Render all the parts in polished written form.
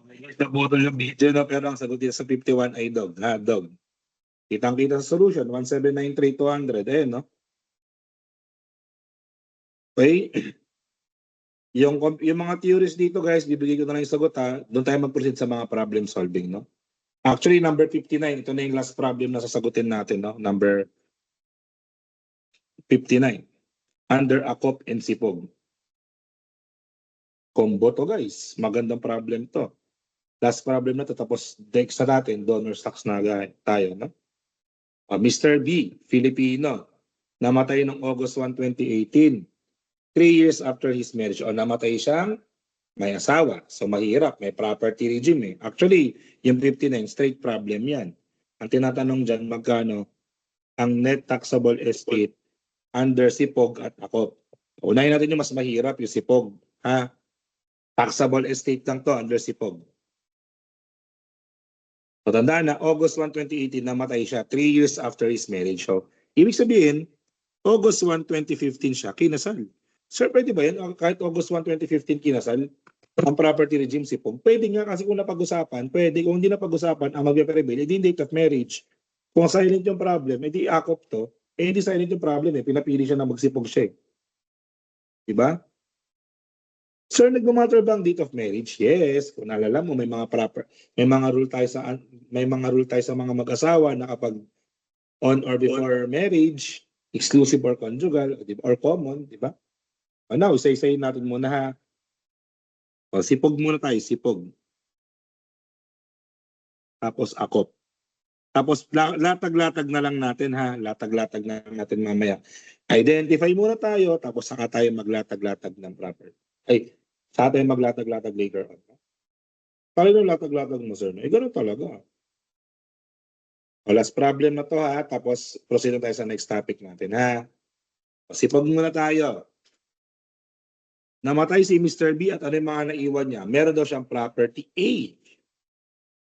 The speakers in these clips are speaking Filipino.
Guys, nabutol yung video na pero ang sagot niya sa 51 ay dog. Ha, dog. Kitang-kita sa solution, 1,793,200. Ayan, no? Okay. Yung mga theories dito, guys, bibigay ko na lang yung sagot, ha. Doon tayo mag-proceed sa mga problem solving, no? Actually, number 59, ito na yung last problem na sasagutin natin, no? Number 59. Under Akop and Sipog. Combo to, guys. Magandang problem to. Last problem na to, tapos next sa natin, donor stocks na tayo, no? Mr. B, Filipino, namatay noong August 1, 2018. 3 years after his marriage. O namatay siyang may asawa. So mahirap, may property regime eh. Actually, yung 59, straight problem yan. Ang tinatanong dyan, magkano ang net taxable estate under Sipog at Akop. Unahin natin yung mas mahirap, yung Sipog. Ha? Taxable estate lang to under Sipog. So tandaan na, August 1, 2018, namatay siya 3 years after his marriage. So, ibig sabihin, August 1, 2015 siya, kinasal. Sir, pwede ba yan? Kahit August 1, 2015 kinasal, ang property regime Sipog. Pwede nga kasi kung napag-usapan, pwede. Kung hindi napag-usapan, ang magpe-prevail, edi date of marriage. Kung silent yung problem, edi Akop to, edi silent yung problem eh. Pinapili siya na magsipog siya eh. Diba? Sir, nagmamatter ba ang date of marriage? Yes. Kung naalala mo, may mga rule tayo sa mga mag-asawa na kapag on or before marriage, exclusive or conjugal, or common, di ba? Now, isa-isayin natin muna ha. O, Sipog muna tayo, Sipog. Tapos Akop. Tapos latag-latag na lang natin ha. Latag-latag na lang natin mamaya. Identify muna tayo, tapos saka tayo maglatag-latag ng proper. Ay, saka tayo maglatag-latag later on. Paano yung latag-latag mo, sir? Eh, ganun talaga. O, last problem na to ha. Tapos proceed na tayo sa next topic natin ha. O, Sipog muna tayo. Namatay si Mr. B at ano yung mga naiwan niya? Meron daw siyang property A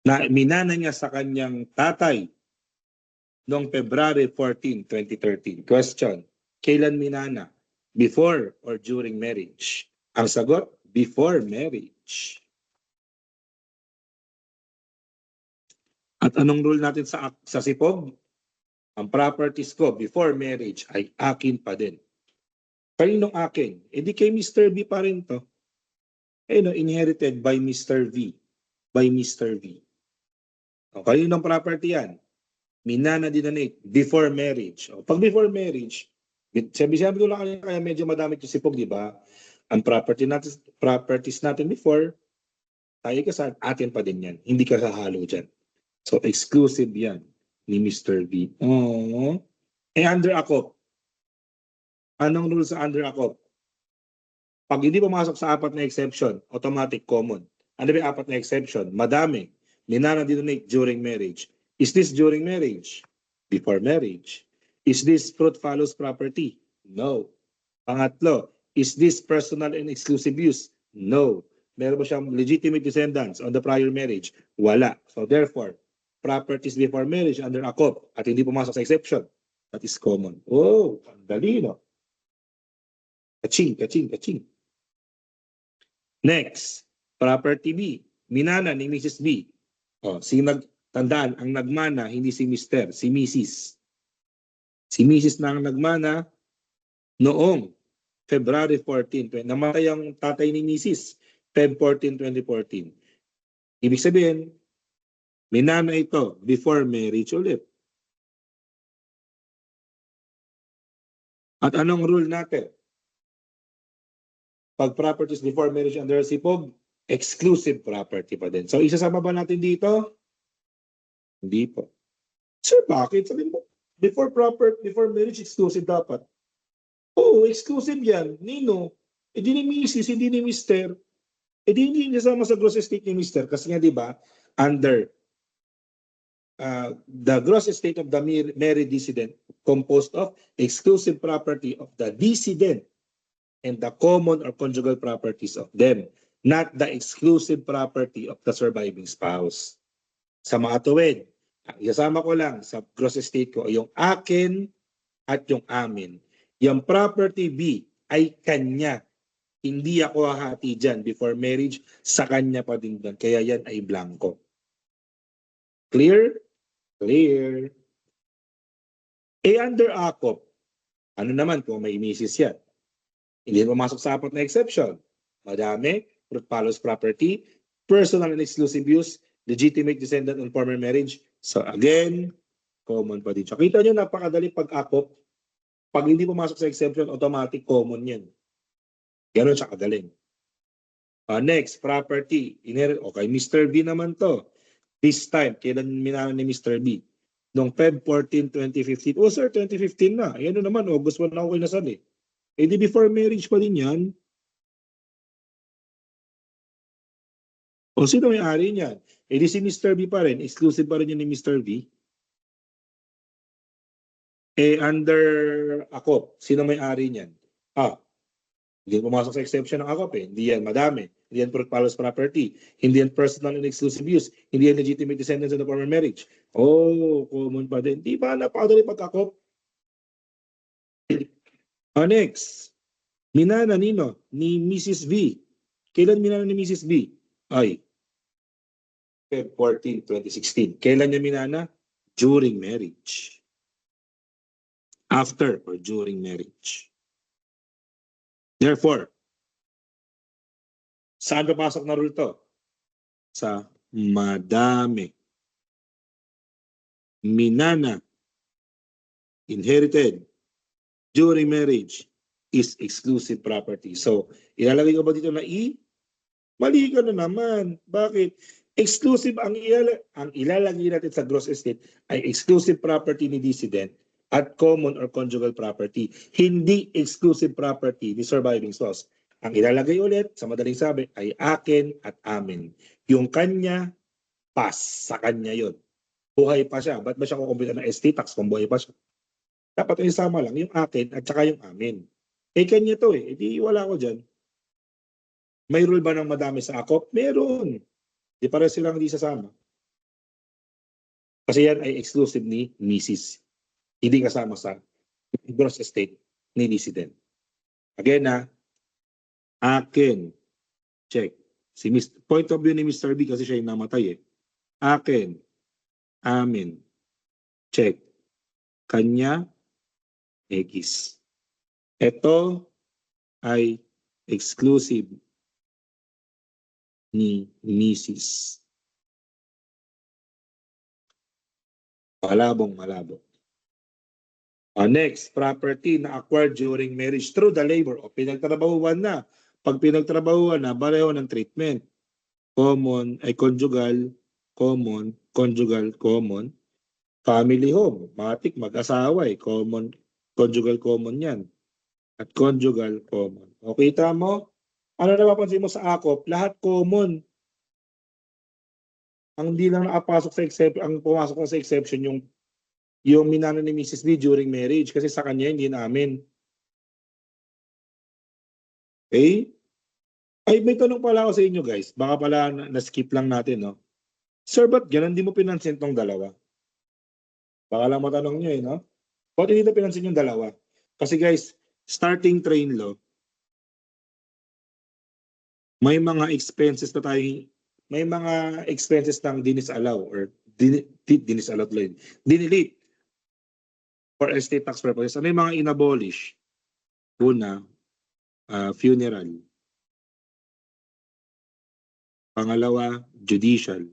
na minana niya sa kanyang tatay noong February 14, 2013. Question, kailan minana? Before or during marriage? Ang sagot, before marriage. At anong rule natin sa Sipog? Ang properties ko before marriage ay akin pa din. Kaninong akin? E di kay Mr. B pa rin to. Eh no, inherited by Mr. V. By Mr. V. O, kaninong property yan? Minana dinonate before marriage. O, pag before marriage, sabi ko lang kanina, kaya medyo madami yung Sipog, di ba? Ang properties natin before, tayo kasal, atin pa din yan. Hindi ka sahalo dyan. So, exclusive yan ni Mr. V. Oh. Eh, under Akop. Anong rule sa under Akop? Pag hindi pumasok sa apat na exception, automatic common. Ano ba yung apat na exception? Madami. Minana dinonate during marriage. Is this during marriage? Before marriage. Is this fruit follows property? No. Pangatlo, is this personal and exclusive use? No. Meron ba siyang legitimate descendants on the prior marriage? Wala. So therefore, properties before marriage under Akop at hindi pumasok sa exception, that is common. Oh, ang dali, no? Kaching, kaching, kaching. Next, property B. Minana ni Mrs. B. O, tandaan, ang nagmana, hindi si Mr., si Mrs. Si Mrs. na ang nagmana noong February 14, namatay ang tatay ni Mrs. Feb 14, 2014. Ibig sabihin, minana ito before marriage ulit. At anong rule natin? Pag properties before marriage under Sipog, exclusive property pa din. So, isasama ba natin dito? Hindi po. Sir, bakit? Sabihin mo, before marriage, exclusive dapat. Oo, exclusive yan. Nino? E di ni Mrs., hindi ni Mr. E di hindi nisama sa gross estate ni Mr. Kasi nga, di ba, under the gross estate of the married decedent composed of exclusive property of the decedent and the common or conjugal properties of them, not the exclusive property of the surviving spouse. Sa mga tuwid, isasama ko lang sa gross estate ko yung akin at yung amin. Yung property B ay kanya. hindi ako hahati dyan before marriage, sa kanya pa din doon. Kaya yan ay blanco. Clear? Clear. Under AKOP, ano naman kung may misis yan? Hindi pumasok sa apat na exception. Madami, fruit follows property, personal and exclusive use, legitimate descendant on former marriage. So again, common pa din siya. Kita nyo, napakadali pag AKOP. Pag hindi pumasok sa exception, automatic common yan. Ganon siya kagaling. Next, property. Okay, Mr. B naman to. This time, kailan minana ni Mr. B? Noong Feb 14, 2015. Oh sir, 2015 na. Yan naman, August 1 na ako kinasal eh. Eh di before marriage pa din yan. O sino may-ari niyan? Eh di si Mr. B pa rin. Exclusive pa rin yun ni Mr. B. Eh under AKOP, sino may-ari niyan? Hindi pumasok sa exception ng AKOP eh. Hindi yan madami. Hindi yan fruit follows property. Hindi yan personal and exclusive use. Hindi yan legitimate descendants of the former marriage. Oh, common pa din. Di ba napakadali pag AKOP? Next. Minana nino ni Mrs. V. Kailan minana ni Mrs. V? Ay, Feb 14, 2016. Kailan niya minana? During marriage. After or during marriage. Therefore, saan papasok na rule to? Sa madami. Minana, inherited, during marriage, is exclusive property. So, ilalagay ko ba dito na E? Mali ka na naman. Bakit? Exclusive ang ilalagay natin sa gross estate ay exclusive property ni decedent at common or conjugal property. Hindi exclusive property ni surviving spouse. Ang ilalagay ulit, sa madaling sabi, ay akin at amin. Yung kanya, pass. Sa kanya yon. Buhay pa siya. Ba't ba siya kukumpita ng estate tax kung buhay pa siya? Dapat yung sama lang, yung akin at saka yung amin. Eh kanya to eh. Di wala ko dyan. May rule ba ng madami sa AKOP? Meron. Di para silang hindi sasama. Kasi yan ay exclusive ni Mrs. Hindi kasama sa gross estate ni decedent. Again akin. Check. Point of view ni Mr. B kasi siya yung namatay eh. Akin. Amin. Check. Kanya. X. Ito ay exclusive ni Mrs. Malabong. Next, property na acquired during marriage through the labor o pinagtrabahuan na. Pag pinagtrabahuan na, pareho ng treatment. Common ay conjugal, common, conjugal, common. Family home, matik, mag-asawa eh. Common, conjugal, common yan. At conjugal, common. O kita mo? Ano napapansin mo sa AKOP? Lahat common. Ang hindi lang nakapasok sa exception, ang pumasok na sa exception yung minana ni Mrs. B during marriage kasi sa kanya hindi namin. Okay? Ay, may tanong pala ako sa inyo guys. Baka pala na-skip lang natin, no? Sir, ba't ganun di mo pinansin tong dalawa? Baka lang matanong nyo eh, no? Ba't hindi na pinansin yung dalawa? Kasi guys, starting train law, may mga expenses na tayo, may mga expenses nang dinisallow or dinisallow line. Dinelete for estate tax purposes. Ano yung mga inabolish? Una, funeral. Pangalawa, judicial.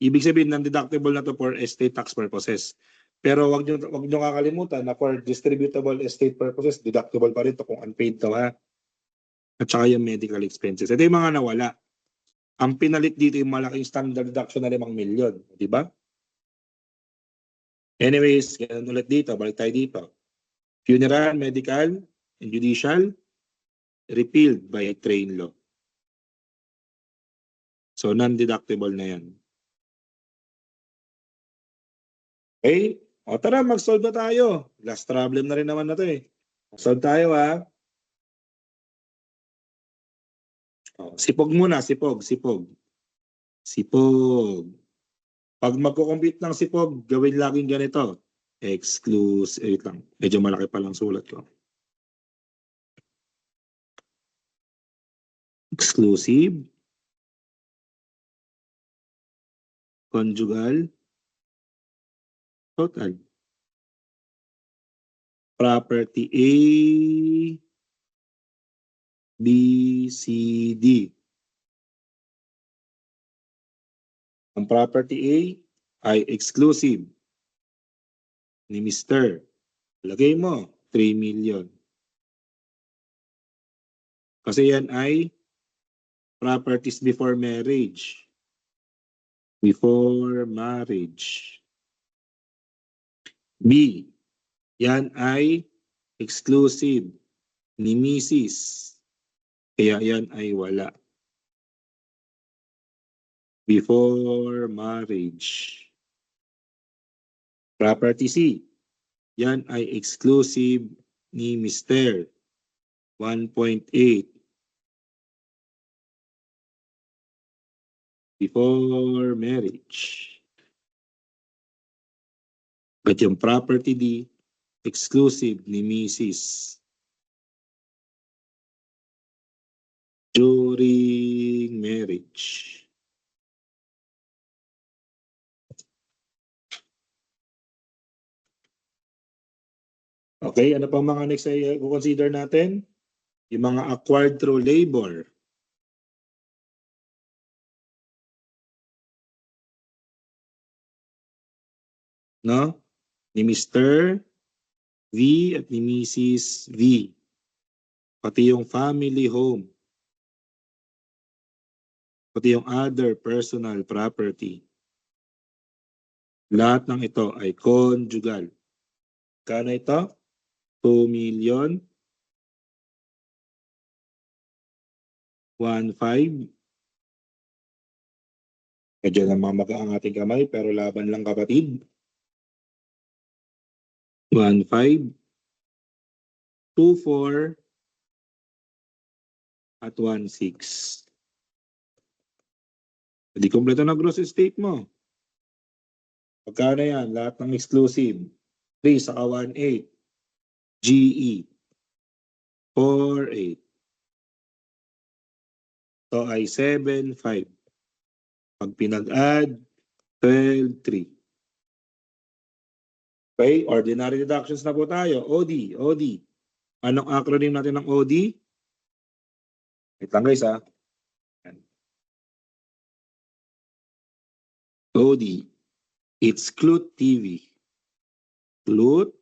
Ibig sabihin, non-deductible na to for estate tax purposes. Pero wag nyo kakalimutan na for distributable estate purposes, deductible pa rin to kung unpaid to ha. At saka yung medical expenses. Ito yung mga nawala. Ang pinalit dito yung malaking standard deduction na 5 milyon. Di ba? Anyways, ganun ulit dito. Balik tayo dito. Funeral, medical, and judicial, repealed by train law. So, non-deductible na yan. Okay? O tara, mag-solve na tayo. Last problem na rin naman na to eh. Mag-solve tayo ha. O, sipog muna, sipog. Pag magkukompute ng sipog, gawin laging ganito. Exclusive, wait lang. Medyo malaki pa lang sulat ko. exclusive, conjugal, total. Property A, B, C, D. Ang property A ay exclusive ni Mr. Lagay mo, 3 million. Kasi yan ay properties before marriage. Before marriage. B, yan ay exclusive ni Mrs. Kaya yan ay wala. Before marriage. Property C, yan ay exclusive ni Mr. 1.8. Before marriage. At yung property D, exclusive ni Mrs. During marriage. Okay, ano pang mga next ay consider natin? Yung mga acquired through labor. No? Ni Mr. V at ni Mrs. V. Pati yung family home. Pati yung other personal property. Lahat ng ito ay conjugal. Kano ito? 2 million. 1.5. Medyo namamaga ang ating kamay pero laban lang kapatid. 1.5. 2.4. At 1.6. Hindi kompleto na gross estate mo. Pagkano yan? Lahat ng exclusive. 3 saka 1.8. GE. 4.8. So ay 7.5. Pag pinag-add, 12.3. Okay, ordinary deductions na po tayo. OD, OD. Anong acronym natin ng OD? Wait lang guys ha. OD. It's Clute TV. Clute.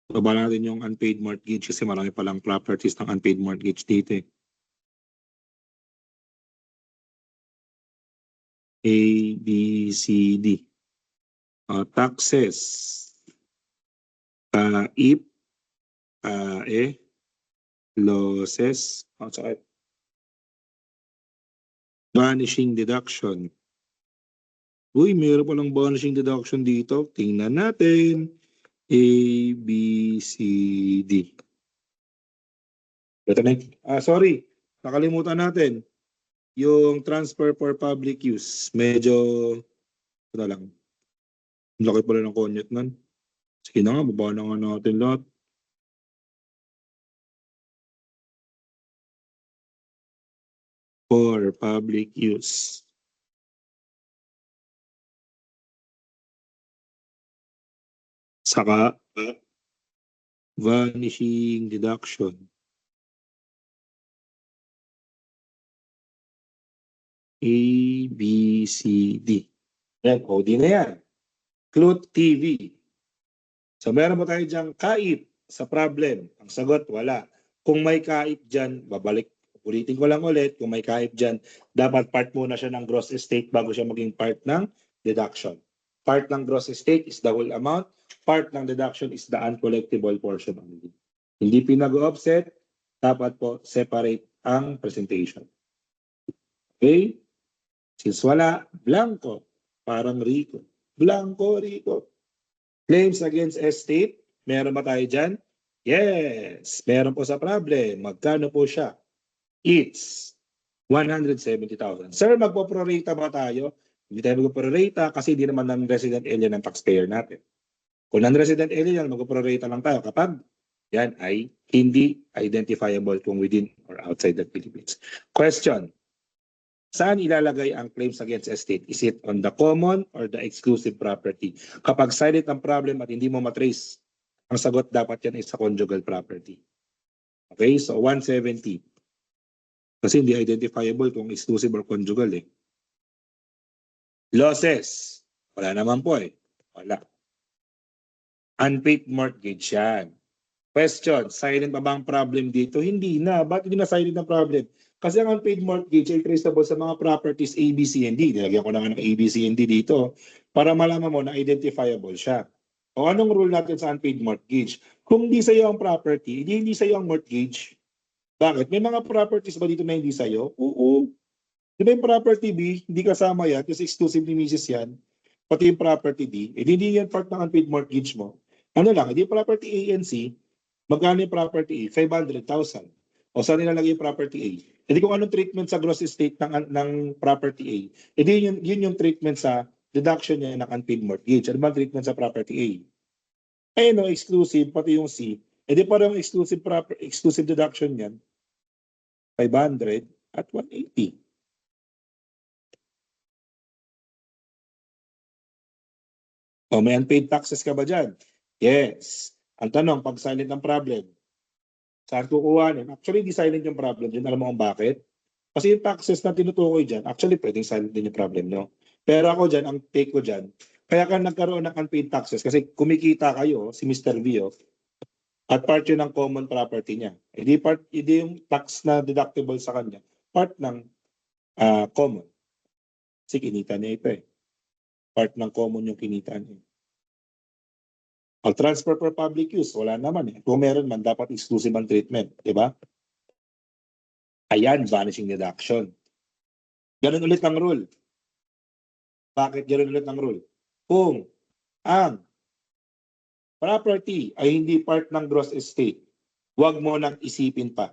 Baba natin yung unpaid mortgage kasi marami palang properties ng unpaid mortgage dito eh. A, B, C, D. Taxes. If, losses. Sorry. Vanishing deduction. Uy, meron palang vanishing deduction dito. Tingnan natin. A, B, C, D. Ito na. Sorry. Nakalimutan natin. Yung transfer for public use. Medyo, ito lang. Laki pala ng konyet nun. Sige na nga, baba na nga natin lahat. For public use. Saka, vanishing deduction. A, B, C, D. Yan, OD na yan. Clute TV. So meron mo tayo dyan kaip sa problem. Ang sagot, wala. Kung may kaip dyan, babalik. Ulitin ko lang ulit, kung may kaip dyan, dapat part muna siya ng gross estate bago siya maging part ng deduction. Part ng gross estate is the whole amount. Part ng deduction is the uncollectible portion only. Hindi pinag-offset, dapat po separate ang presentation. Okay? Since wala, blanco. Parang Rico. Blanco, Rico. Claims against estate, meron ba tayo dyan? Yes, meron po sa problem. Magkano po siya? It's 170,000. Sir, magpo-prorata ba tayo? Hindi tayo magpo-prorata kasi hindi naman non-resident alien ang taxpayer natin. Kung non-resident alien, magpo-prorata lang tayo kapag yan ay hindi identifiable kung within or outside the Philippines. Question, saan ilalagay ang claims against estate? Is it on the common or the exclusive property? Kapag silent ang problem at hindi mo matrace, ang sagot dapat yan ay sa conjugal property. Okay, so 170. Kasi hindi identifiable kung exclusive or conjugal eh. Losses, wala naman po eh. Wala. Unpaid mortgage yan. Question, silent pa ba ang problem dito? Hindi na. Bakit hindi na silent ang problem? Kasi ang unpaid mortgage ay traceable sa mga properties A, B, C, and D. Nilagyan ko na nga ng A, B, C, and D dito para malaman mo na identifiable siya. O anong rule natin sa unpaid mortgage? Kung hindi sa'yo ang property, hindi sa'yo ang mortgage. Bakit? May mga properties ba dito na hindi sa'yo? Oo. Di ba yung property B, hindi kasama yan kasi exclusive ni Mrs. yan. Pati yung property D, hindi yan part ng unpaid mortgage mo. Ano lang, hindi property A and C, magkano yung property A? 500,000. O saan nilalagay yung property A? Hindi kung anong treatment sa gross estate ng property A, yun yung treatment sa deduction niya ng unpaid mortgage. Ano ba ang treatment sa property A? Eh no, exclusive, pati yung C. Hindi parang exclusive deduction yan. 500 at 180. O may unpaid taxes ka ba dyan? Yes. Ang tanong, pag silent ang problem, saan kukuhanin? Actually, di silent yung problem dyan. Alam mo kung bakit? Kasi yung taxes na tinutukoy dyan, actually, pwedeng silent din yung problem nyo. Pero ako dyan, ang take ko dyan, kaya ka nagkaroon ng unpaid taxes kasi kumikita kayo, si Mr. Vio, at part yun ng common property niya. Hindi yung tax na deductible sa kanya. Part ng common. Kasi kinita niya ito eh. Part ng common yung kinita niya. Ang transfer for public use, wala naman eh. Kung meron man, dapat exclusive ang treatment. Diba? Ayan, vanishing deduction. Ganun ulit ang rule. Bakit ganun ulit ang rule? Kung ang property ay hindi part ng gross estate, huwag mo nang isipin pa.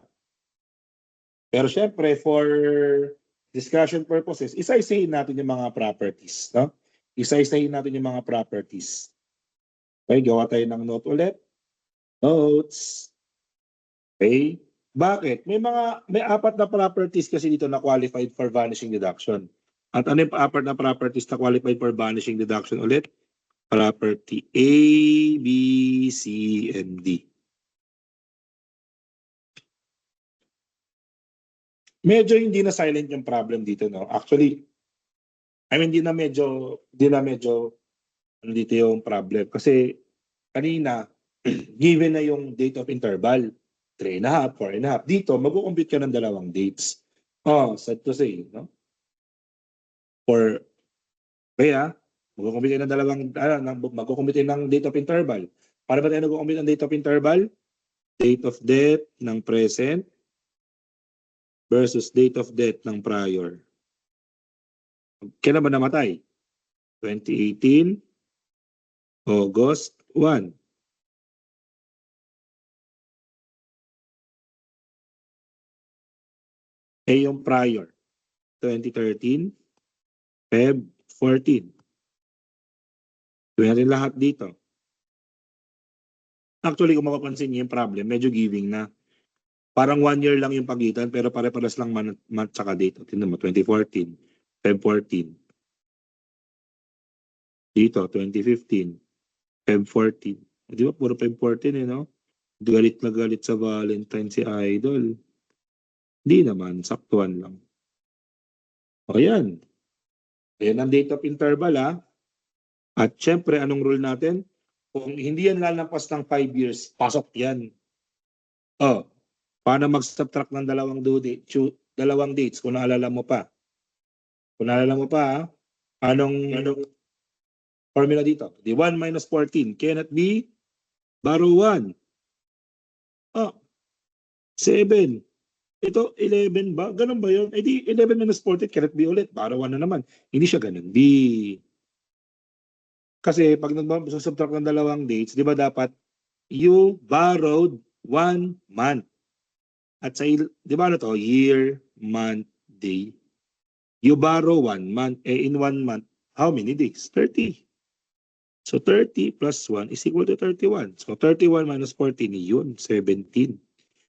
Pero syempre, for discussion purposes, isa-isahin natin yung mga properties. No? Isa-isahin natin yung mga properties. Okay, gawa tayo ng note ulit. Notes. Okay. Bakit? May apat na properties kasi dito na qualified for vanishing deduction. At ano yung apat na properties na qualified for vanishing deduction ulit? Property A, B, C, and D. Medyo hindi na silent yung problem dito, no? Actually, hindi na medyo dito yung problem. Kasi kanina, given na yung date of interval, 3.5, 4.5. Dito, mag-compute ka ng dalawang dates. Sad to say, no? Kaya, mag-compute ng mag-compute ng date of interval. Para ba tayo nag-compute ng date of interval? Date of death ng present versus date of death ng prior. Kailan ba namatay? 2018, August 1. Yung prior, 2013, Feb 14. Gawin natin lahat dito. Actually, kung mapapansin niyo yung problem, medyo giving na. Parang 1 year lang yung pagitan, pero pare-paras lang month tsaka date. Tingnan mo, 2014, Feb 14. Dito, 2015, Feb 14. Di ba, puro Feb 14 eh, no? Galit na galit sa Valentine si Idol. Di naman, saktuan lang. O yan. Yan ang date of interval ha. At syempre, anong rule natin? Kung hindi yan lalampas ng 5 years, pasok yan. Paano mag-subtract ng dalawang dates kung naalala mo pa? Kung naalala mo pa, anong formula dito? The 1 minus 14 cannot be borrow 1. 7. Ito, 11 ba? Ganun ba yun? Di 11 minus 14 cannot be ulit. Borrow 1 na naman. Hindi siya ganun. Kasi pag nag-subtract ng dalawang dates, di ba dapat you borrowed 1 month. At sa, di ba ano to? Year, month, day. You borrow 1 month. In 1 month, how many days? 30. So 30 plus 1 is equal to 31. So 31 minus 14 yun, 17.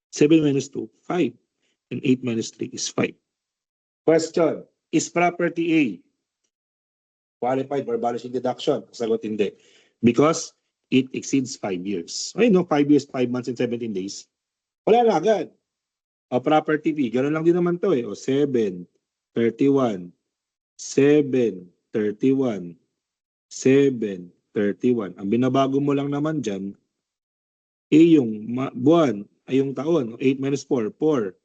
7 minus 2, 5. And 8 minus 3 is 5. Question, is property A qualified for vanishing deduction? Sagot hindi. Because it exceeds 5 years. Ay no, 5 years, 5 months, and 17 days. Wala na agad. O property B, gano'n lang din naman to eh. O 7, 31, 7, 31, 7, 31. Ang binabago mo lang naman dyan, yung buwan, ay yung taon. 8 minus 4, 4.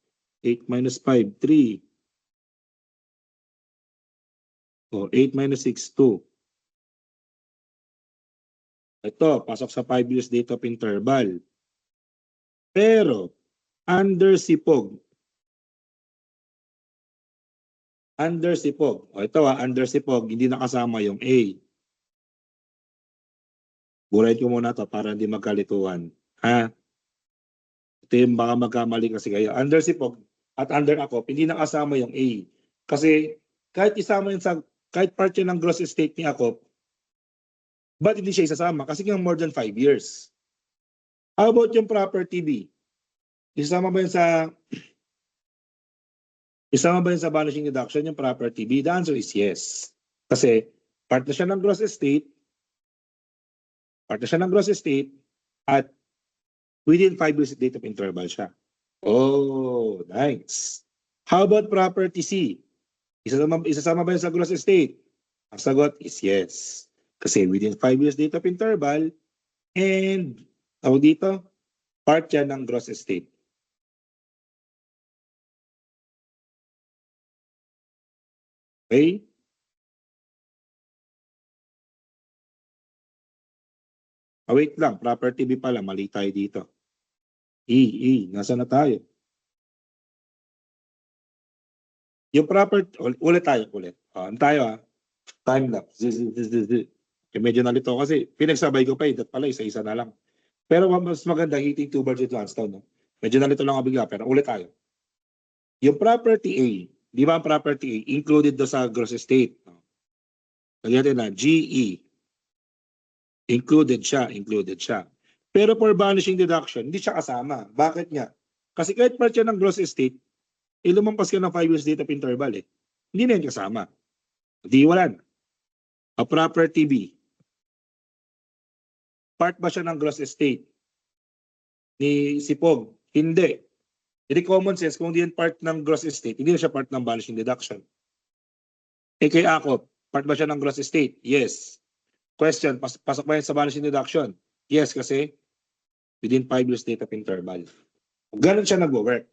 8 minus 5, 3. O 8 minus 6, 2. Ito, pasok sa 5 years date of interval. Pero, under sipog, o ito under sipog, hindi nakasama yung A. Burahin ko muna to para hindi magkalituhan. Ha? Ito yung baka magkamali kasi kayo. Under sipog at under ako, hindi nakasama yung A. Kasi kahit isama yun sa, kahit part yun ng gross estate ni ako, ba't hindi siya isasama? Kasi yung more than 5 years. How about yung property B? Isama ba yun sa vanishing deduction yung property B? The answer is yes. Kasi part na siya ng gross estate, at within 5 years date of interval siya. Oh, nice. How about property C? Isasama ba yun sa gross estate? Ang sagot is yes. Kasi within 5 years date of interval, and tawag dito, part yan ng gross estate. Okay? Wait lang, property B pala, mali tayo dito. Nasa na tayo? Yung property, ulit tayo. Ano tayo time lapse. Medyo nalito kasi pinagsabay ko pa that pala isa-isa na lang. Pero mas maganda hitting two birds with one stone. No? Medyo nalito lang ako bigla, pero ulit tayo. Yung property A, di ba ang property A included do sa gross estate? Lagyan na GE. Included siya. Pero for vanishing deduction, hindi siya kasama. Bakit nga? Kasi kahit part siya ng gross estate, lumampas ka ng 5 years date of interval eh. Hindi na yan kasama. Di wala na. A property B. Part ba siya ng gross estate ni Sipog? Hindi. Hindi common sense, kung hindi yan part ng gross estate, hindi na siya part ng vanishing deduction. Kay Akop, part ba siya ng gross estate? Yes. Question, pasok ba yan sa vanishing deduction? Yes, kasi within 5 years date of interval. Ganun siya nag-work.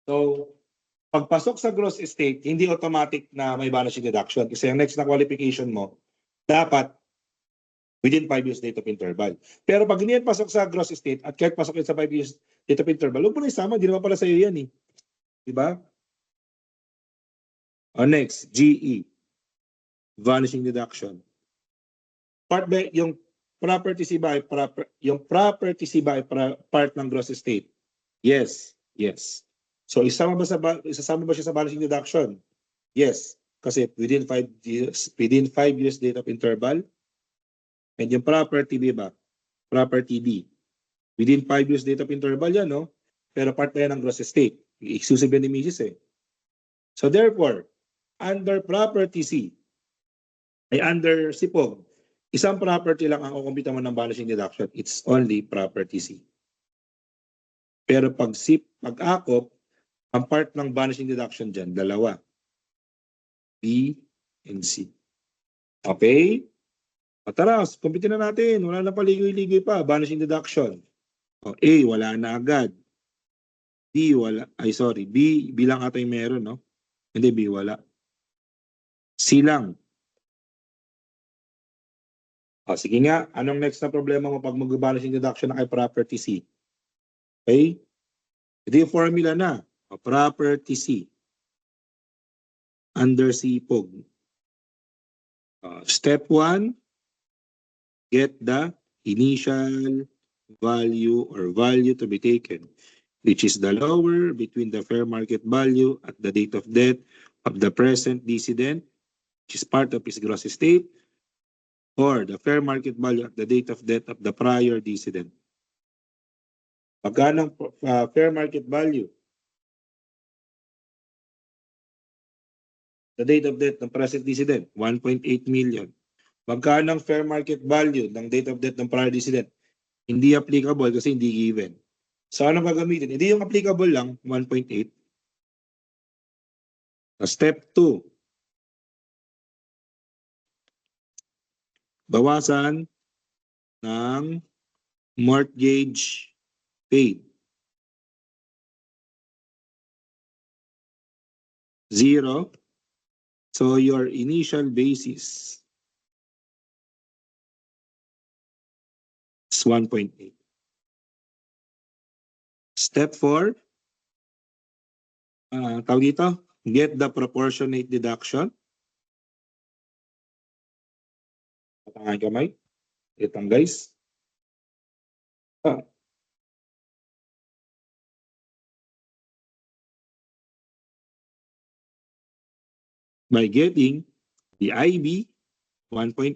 So, pagpasok sa gross estate, hindi automatic na may vanishing deduction. Kasi ang next na qualification mo, dapat within 5 years date of interval. Pero pag hindi yan pasok sa gross estate at kahit pasok yan sa 5 years date of interval, huwag mo na isama, hindi naman pala sa'yo yan eh. Diba? Next, GE. Vanishing deduction. Part ba yung property C ba part ng gross estate? Yes. So isasama ba siya sa vanishing deduction? Yes, kasi within 5 years date of interval. And yung property B ba? Property D. Within 5 years date of interval yan, no? Pero part na yan ng gross estate. Exclusive yan ni Mrs. eh. So therefore, under property C, ay under Sipog, isang property lang ang kukumpita mo ng vanishing deduction. It's only property C. Pero pag Akop, ang part ng vanishing deduction dyan, dalawa. B and C. Okay? Tara, kumpitin na natin. Wala na paligoy-ligoy pa. Vanishing deduction. A, wala na agad. B, wala. B lang ata yung meron, no? Hindi, B, wala. C lang. Sige nga, anong next na problema mo pag mag-vanishing deduction na kay property C? Okay? Ito yung formula na. Property C. Under Sipog. Step 1, get the initial value or value to be taken, which is the lower between the fair market value at the date of death of the present decedent, which is part of his gross estate, or the fair market value at the date of death of the prior decedent. Magkano ang fair market value? The date of death ng present decedent, 1.8 million. Magkano ang fair market value ng date of death ng prior decedent? Hindi applicable kasi hindi given. So ano gagamitin? Hindi yung applicable lang, 1.8. Step 2. Bawasan ng mortgage paid. 0. So your initial basis is 1.8. Step 4. Tawag dito, get the proportionate deduction. Patangan kamay. Itang guys. By getting the IB 1.8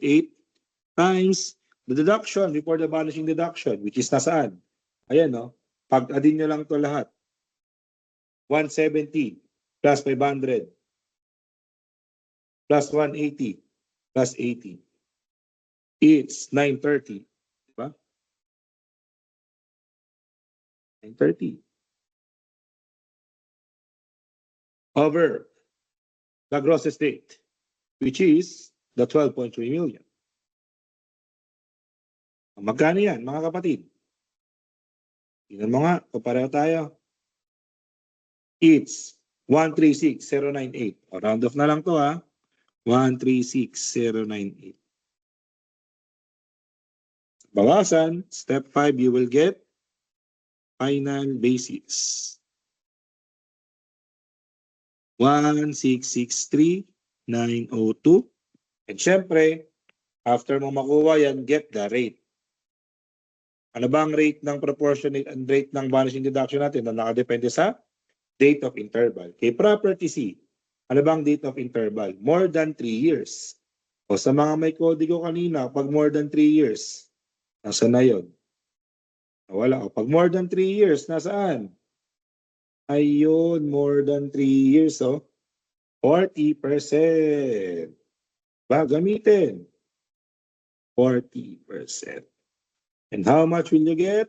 times the deduction before the vanishing deduction, which is nasaan? Ayan, no? Pag-adin nyo lang to lahat. 170 plus 500 plus 180 plus 80. It's 930. Diba? 930. Over the gross estate, which is the 12.3 million. Magkano yan, mga kapatid? Tingnan mo nga, pareho tayo. It's 136,098. O, round off na lang to, ha? 136,098. Bawasan, step 5, you will get final basis. 1663902. And syempre, after mo makuha yan, get the rate. Ano ba ang rate ng proportionate and rate ng vanishing deduction natin na nakadepende sa date of interval? Kay property C, ano ba ang date of interval? More than 3 years. O sa mga may kodigo kanina, pag more than 3 years, nasa na yun? Wala. O pag more than 3 years, nasaan? Ayun, more than 3 years, oh. 40%. Ba, gamitin. 40%. And how much will you get?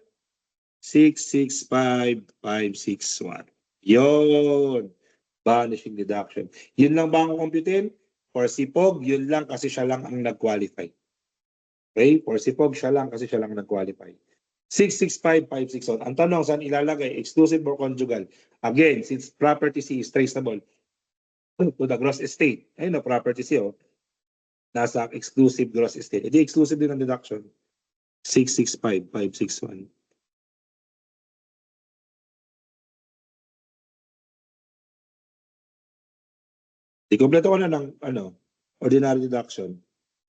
665,561. Yun. Vanishing deduction. Yun lang ba ang kumputin? For SIPOG, yun lang kasi siya lang ang nag-qualify. Okay? For SIPOG, siya lang kasi siya lang nag-qualify. 665,561. Ang tanong, saan ilalagay? Exclusive or conjugal? Again, since property C is traceable to the gross estate. Ayun na, property C, oh. Nasa exclusive gross estate. Hindi exclusive din ang deduction. 665,561. Ikompleto ko na ng ordinary deduction.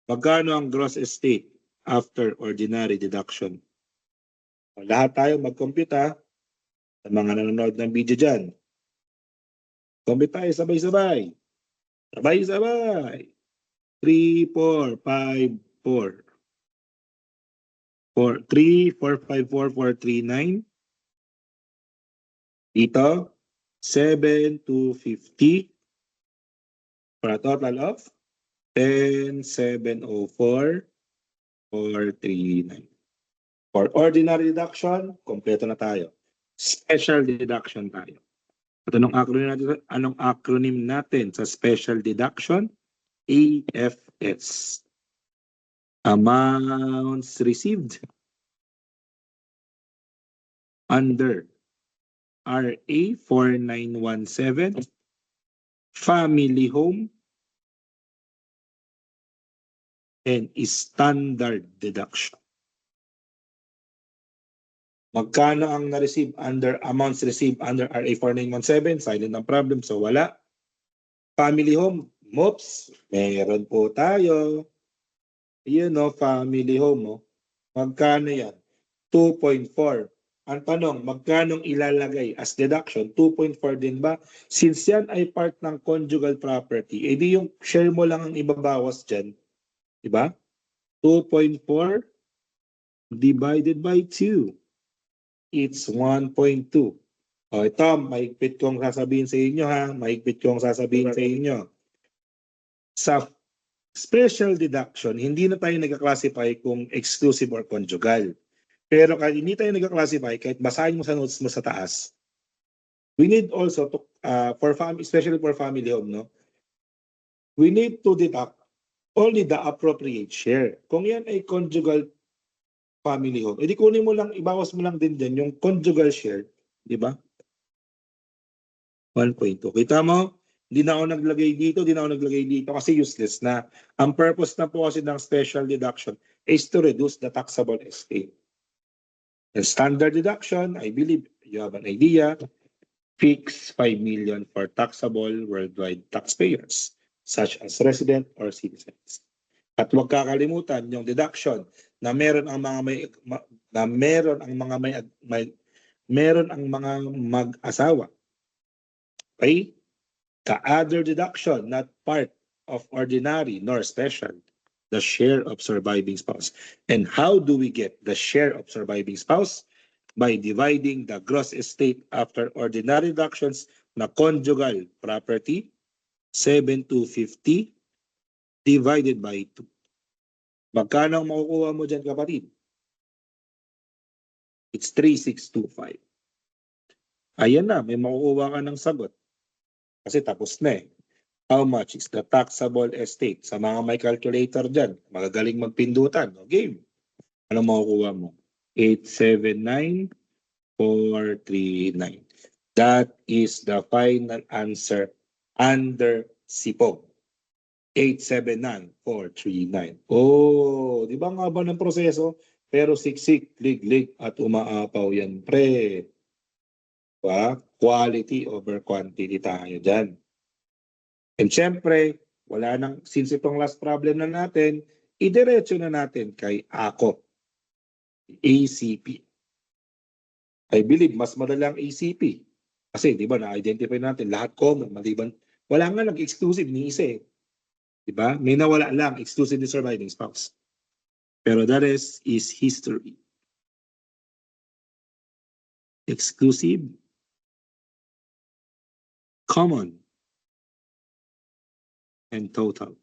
Magkano ang gross estate after ordinary deduction? Lahat tayo mag-compute, ha? Sa mga nanonood ng video dyan. Compute tayo sabay-sabay. Sabay-sabay. 3, 4, 5, 4. 3, 4, 5, 4, 4, 3, 9. Dito, 7, 2, 50. For a total of 10, 704, 439. For ordinary deduction, kompleto na tayo. Special deduction tayo. At anong acronym natin sa special deduction? AFS. Amounts received under RA 4917, family home, and standard deduction. Magkano ang na-receive under amounts received under RA 4917? Silent ang problem, so wala. Family home, moops, meron po tayo. Yun, no, family home, no? Magkano yan? 2.4. Ang tanong, magkano ilalagay as deduction? 2.4 din ba? Since yan ay part ng conjugal property, edi yung share mo lang ang ibabawas dyan. Diba? 2.4 divided by 2. It's 1.2. O ito, mahigpit kong sasabihin sa inyo ha. Mahigpit kong sasabihin sa inyo. Sa special deduction, hindi na tayo nag-classify kung exclusive or conjugal. Pero kahit hindi tayo nag-classify, kahit basahin mo sa notes mo sa taas, we need also to, especially for family home, no? We need to deduct only the appropriate share. Kung yan ay conjugal family home, edi kunin mo lang, ibawas mo lang din dyan yung conjugal share, di ba? 1.2. Kita mo? Hindi na ako naglagay dito kasi useless na. Ang purpose na po kasi ng special deduction is to reduce the taxable estate. And standard deduction, I believe you have an idea, fix 5 million for taxable worldwide taxpayers, such as resident or citizens. At huwag kakalimutan yung deduction na meron ang mga mag-asawa. Okay? The other deduction, not part of ordinary nor special, the share of surviving spouse. And how do we get the share of surviving spouse? By dividing the gross estate after ordinary deductions na conjugal property, 7,250 divided by 2. Magkano ang makukuha mo dyan, kapatid? It's 3,625. Ayan na, may makukuha ka ng sagot. Kasi tapos na eh. How much is the taxable estate? Sa mga may calculator dyan, magagaling magpindutan. O game. Ano makukuha mo? 879,439. That is the final answer under SIPOG. 879,439. Oh, di ba nga ba ng proseso? Pero siksik, liglig at umaapaw yan, pre. Diba? Quality over quantity tayo dyan. And syempre, wala nang, since itong last problem na natin, idiretso na natin kay ACO. ACP. I believe mas madala ang ACP. Kasi di ba na-identify natin lahat common, maliban. Wala nga nag-exclusive ni isa eh. Di ba? May nawala lang, exclusive ni surviving spouse. Pero that is history. Exclusive. Common. And total.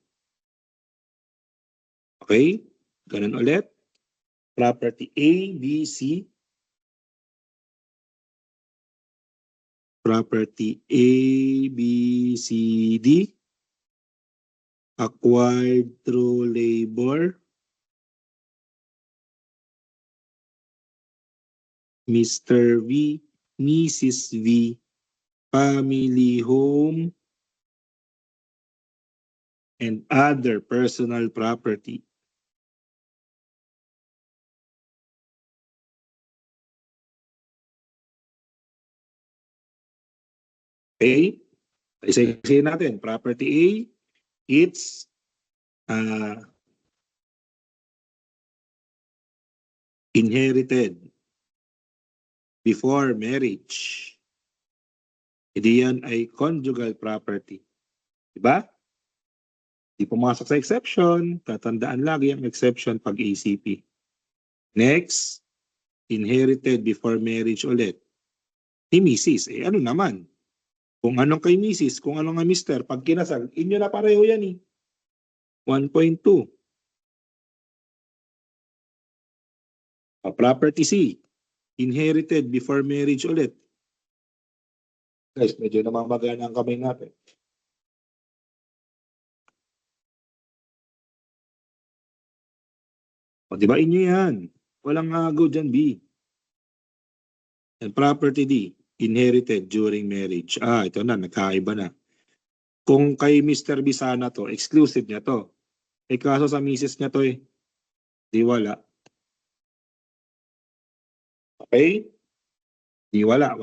Okay? Ganun ulit. Property A, B, C. Property A, B, C, D. Acquired through labor. Mr. V, Mrs. V, family home, and other personal property. Okay? Isa-isa natin. Property A, it's inherited before marriage. Hindi yan ay conjugal property. Diba? Di pumasok sa exception. Tatandaan lagi ang exception pag ACP. Next, inherited before marriage ulit. Ni Mrs. Eh ano naman? Kung anong kay Mrs., kung anong kay Mr., pag kinasal, inyo na pareho yan eh. 1.2. Property C, inherited before marriage ulit. Guys, medyo namamagana ang kamay natin. O, di ba inyo yan? Walang agaw dyan, B. And property D, inherited during marriage. Ito na, nagkaiba na. Kung kay Mr. B sana to, exclusive niya to. Eh kaso sa Mrs. niya to eh, di wala. Okay? Di wala.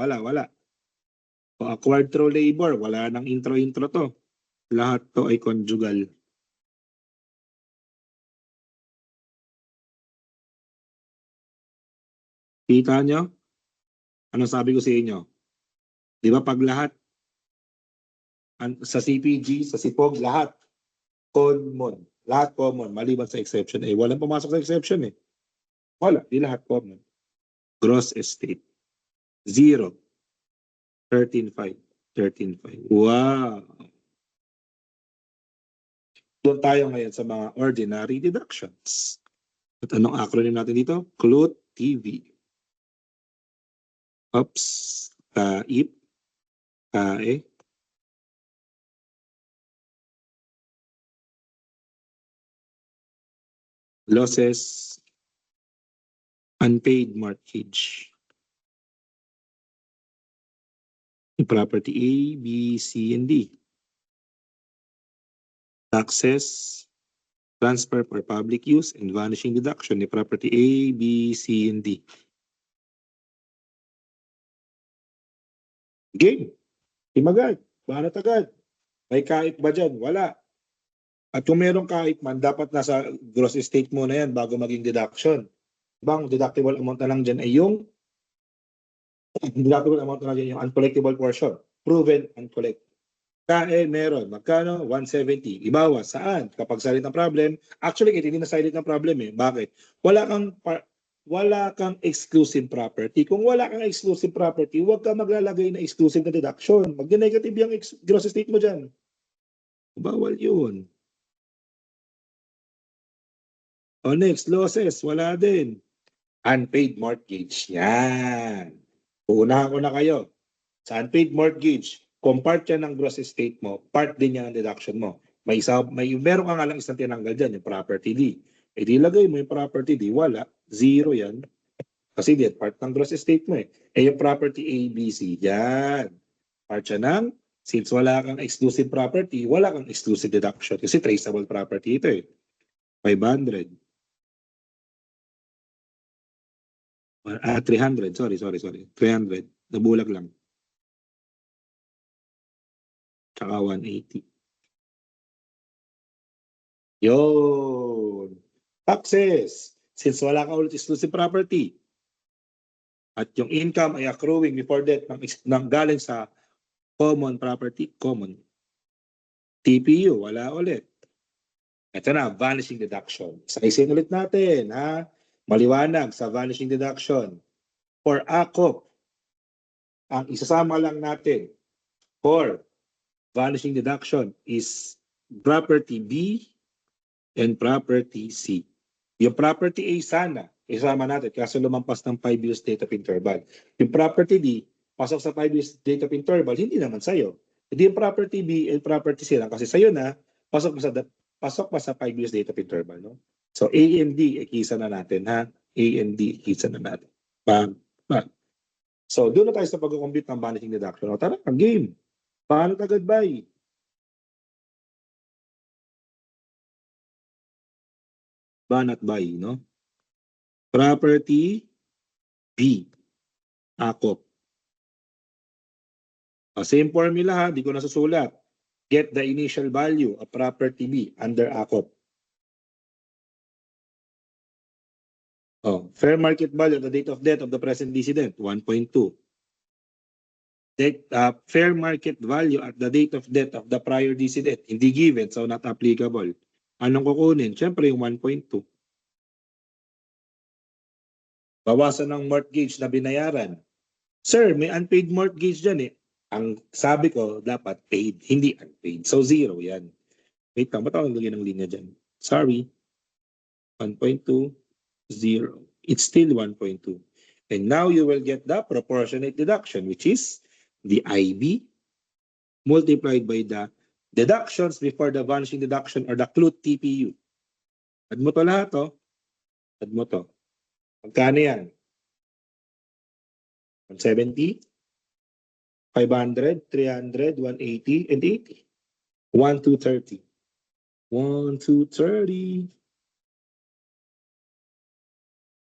O acquired through labor, wala nang intro-intro to. Lahat to ay conjugal. Kita nyo? Ano sabi ko sa inyo? Di ba pag lahat, sa CPG, sa SIPOG, lahat, common. lahat common, maliban sa exception A. Walang pumasok sa exception eh. Wala, di lahat common. Gross estate. 0. 13.5. 13.5. Wow. Doon tayo ngayon sa mga ordinary deductions. At anong acronym natin dito? CLUT TV. Oops. Kaip. Kae. Losses. Unpaid mortgage. Property A, B, C, and D. Taxes, transfer for public use, and vanishing deduction ni property A, B, C, and D. Game. Timagad. Banat agad. May kaip ba dyan? Wala. At kung merong kaip man, dapat nasa gross estate mo na yan bago maging deduction. Bang deductible amount na lang dyan ay yung deductible amount na lang dyan yung uncollectible portion. Proven uncollectible. Kae meron. Magkano? 170. Ibawas. Saan? Kapag silent ng problem. Actually, hindi na silent ng problem eh. Bakit? Wala kang exclusive property. Kung wala kang exclusive property, huwag ka maglalagay na exclusive na deduction. Mag-negative yung gross estate mo dyan. Bawal yun. O next, losses. Wala din. Unpaid mortgage. Yan. Uunahan ko na kayo. Sa unpaid mortgage, kung part yan ng gross estate mo, part din yan ng deduction mo. Meron ka nga lang isang tinanggal dyan, yung property D. E di lagay mo yung property D, wala. 0 yan. Kasi di, part ng gross estate mo eh. E yung property A, B, C, yan. Part siya ng, since wala kang exclusive property, wala kang exclusive deduction. Kasi traceable property ito eh. 500. 300. Sorry. 300. Nabulag lang. Tsaka 180. Yun. Taxes. Since wala ka ulit exclusive property, at yung income ay accruing before death ng galing sa common property, common. TPU, wala ulit. Ito na, vanishing deduction. Isa-isin ulit natin, ha? Maliwanag sa vanishing deduction. For ACOP, ang isasama lang natin for vanishing deduction is property B and property C. Yung property A sana, isama natin kasi lumampas ng 5 years date of interval. Yung property D, pasok sa 5 years date of interval, hindi naman sa'yo. Hindi yung property B and property C lang kasi sa'yo na, pasok pa sa 5 years date of interval. No? So A and D, ikisa na natin ha. A and D, ikisa na natin. Bang. So doon na tayo sa pag-compute ng vanishing deduction. O tara, ang game. Paano agad ba? Banat buy, no? Property B. ACOP. Same formula ha, di ko nasusulat. Get the initial value of property B under ACOP. Fair market value at the date of death of the present decedent, 1.2. Fair market value at the date of death of the prior decedent, hindi given, so not applicable. Anong kukunin? Siyempre yung 1.2. Bawasan ng mortgage na binayaran. Sir, may unpaid mortgage dyan eh. Ang sabi ko, dapat paid, hindi unpaid. So 0 yan. Wait lang, ba't ako nalagyan ng linya dyan? Sorry. 1.2, 0. It's still 1.2. And now you will get the proportionate deduction, which is the IB multiplied by the deductions before the vanishing deduction or the CLUT TPU. Add mo to lahat, oh. Add mo to. Magkano yan? 170, 500, 300, 180, and 80. 1 to 30. 1 to 30.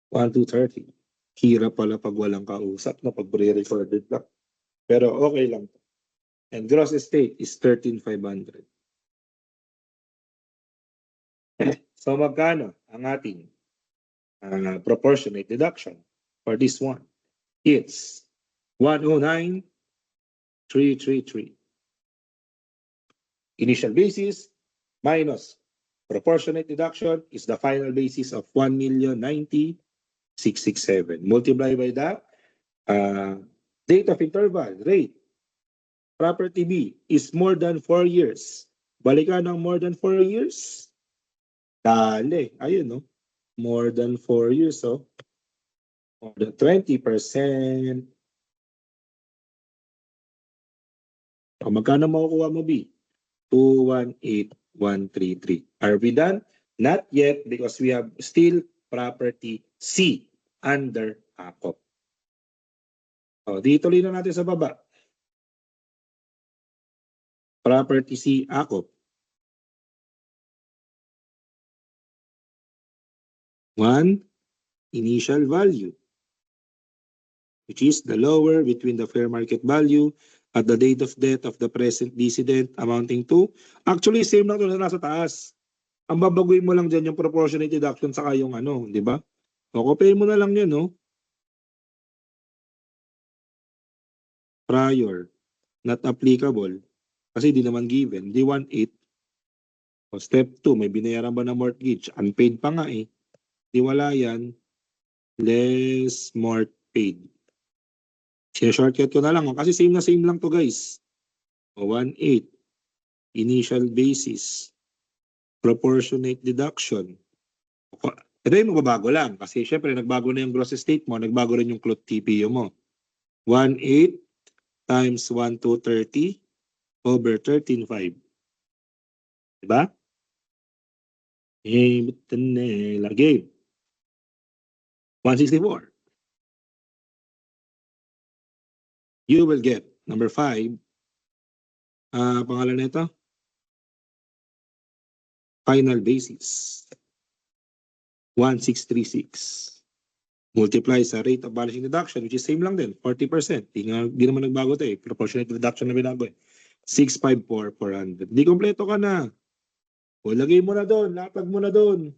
1 to 30. Hirap pala pag walang kausap na pag pre-recorded lang. Pero okay lang. And gross estate is 13,500. So magkano ang ating proportionate deduction for this one? It's 109,333. Initial basis minus Proportionate deduction is the final basis of 1,090,667. Multiply by the date of interval, rate. Property B is more than 4 years. Balikan ng more than 4 years. Dali. Ayun, no? More than 4 years, oh. More than 20%. O, magkano makukuha mo, B? 218,133. Are we done? Not yet, because we have still property C under ACOP. O, dito tuloy na natin sa baba. Property C, ACOP. 1, initial value, which is the lower between the fair market value at the date of death of the present decedent amounting to, actually same lang ito na nasa taas. Ang babaguhin mo lang dyan yung proportionate deduction saka yung ano, di ba? O, kopyahin mo na lang yun, no? Prior, not applicable, kasi di naman given, di 1/8. O, step 2, may binayaran ba na mortgage? Unpaid pa nga eh. Di wala yan, less mort paid. Shortcut ko na lang, kasi same na same lang to guys. O, 1/8, initial basis, proportionate deduction. Ito yung magbabago lang, kasi syempre nagbago na yung gross estate mo, nagbago rin yung cloth TPO mo. 1/8 times 1,230 over 13,500. Diba? Lagay. 164. You will get number 5. Pangalan nito? Final basis. 1636. Multiply sa rate of balancing deduction, which is same lang din, 40%. Di naman nagbago ito eh. Proportionate deduction na binago eh. 654,400. Di kompleto ka na. O lagay mo na doon, latag mo na doon.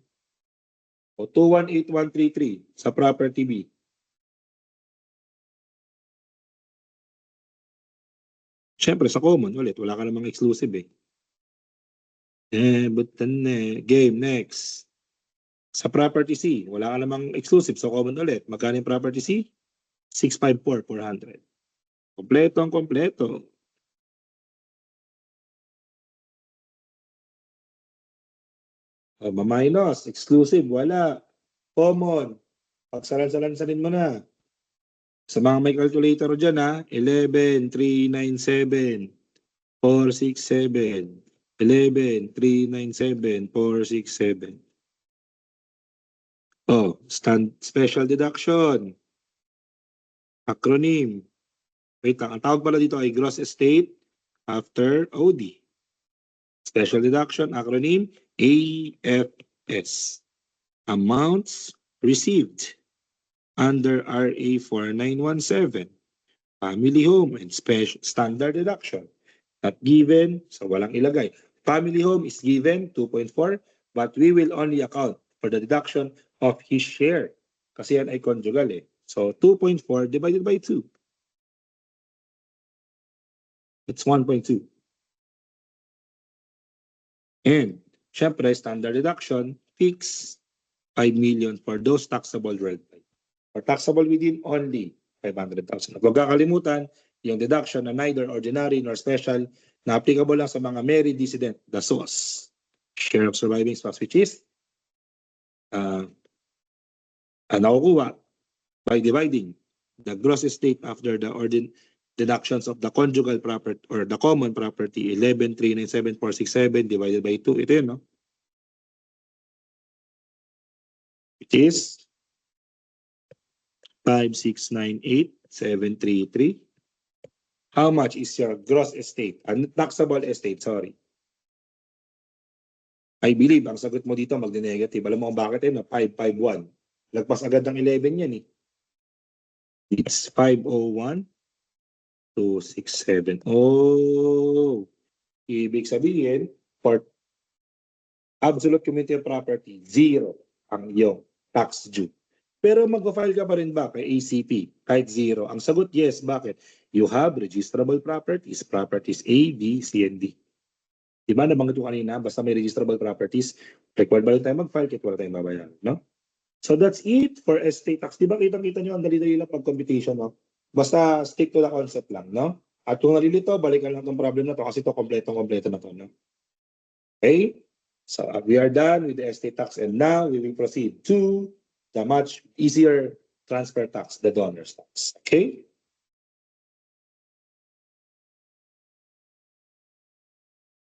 O 218,133 sa property B. Siyempre sa common ulit, wala ka namang exclusive eh. But then, game next. Sa property C, wala ka namang exclusive sa common ulit. Magkano yung property C? 654,400. Kompleto ang kompleto. Ma-minus, exclusive, wala. Common, pagsalan-salan-salin mo na. Sa mga may calculator dyan ha, 11,397, 467, 11,397, 467. Oh, special deduction. Acronym. Wait lang, ang tawag pala dito ay gross estate after OD. Special deduction, acronym AFS. Amounts received under RA 4917. Family home and special standard deduction. Not given, so walang ilagay. Family home is given 2.4, but we will only account for the deduction of his share. Kasi yan ay conjugal eh. So 2.4 divided by 2. It's 1.2. And syempre, standard deduction, fixed 5 million for those taxable worldwide. For taxable within only 500,000. Huwag kakalimutan, yung deduction na neither ordinary nor special na applicable lang sa mga married decedent, the SOS, share of surviving spouse, which is nakukuha by dividing the gross estate after the deductions of the conjugal property or the common property, 11,397,467 divided by 2. Ito yun, no? Which is 5,698,733. How much is your gross estate? Taxable estate, sorry. I believe, ang sagot mo dito magdi-negative. Alam mo kung bakit yun? 551. Lagpas agad ng 11 yan eh. It's 501,267. Oh, ibig sabihin, for absolute community property, 0 ang iyong tax due. Pero mag-file ka pa rin ba kay ACP kahit 0? Ang sagot, yes. Bakit? You have registrable properties, properties A, B, C, and D. Diba, nabanggit ko kanina, basta may registrable properties, required ba rin tayo mag-file, kahit wala tayong babayaran, no? So that's it for estate tax. Diba, kitang-kita nyo, ang dali-dali lang pag-computation, no? Basta stick to the concept lang, no? At kung nalilito, balikan lang itong problem na to kasi ito kompleto na to, no? Okay? So we are done with the estate tax and now we will proceed to the much easier transfer tax, the donor's tax. Okay?